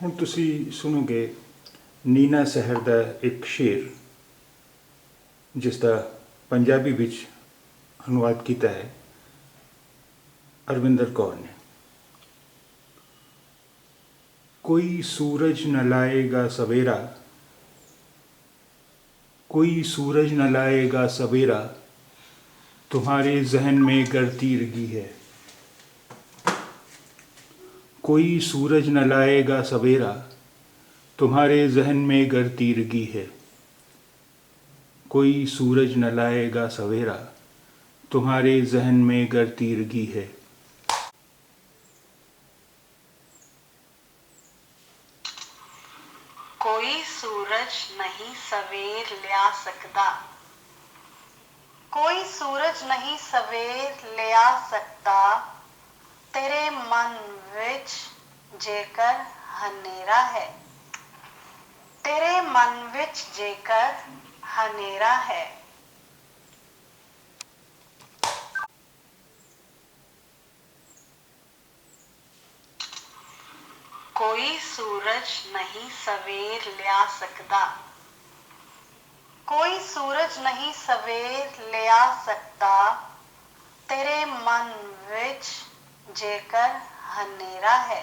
ਹੁਣ ਤੁਸੀਂ ਸੁਣੋਗੇ ਨੀਨਾ ਸਹਿਰ ਦਾ ਇੱਕ ਸ਼ੇਰ ਜਿਸ ਦਾ ਪੰਜਾਬੀ ਵਿੱਚ ਅਨੁਵਾਦ ਕੀਤਾ ਹੈ ਅਰਵਿੰਦਰ ਕੌਰ ਨੇ। कोई सूरज न लाएगा सवेरा, कोई सूरज न लाएगा सवेरा, तुम्हारे जहन में गर तीरगी है। कोई सूरज न लाएगा सवेरा, तुम्हारे जहन में गर तीरगी है। कोई सूरज न लाएगा सवेरा, तुम्हारे जहन में गर तीरगी है। कोई सूरज नहीं सवेर लिया सकता, कोई सूरज नहीं सवेर लिया सकता, तेरे मन विच जेकर हनेरा है, तेरे मन विच जेकर हनेरा है। कोई सूरज नहीं सवेर लिया सकता, कोई सूरज नहीं सवेर लिया सकता, तेरे मन विच जेकर हनेरा है,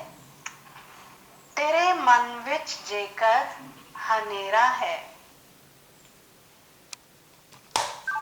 तेरे मन विच जेकर हनेरा है।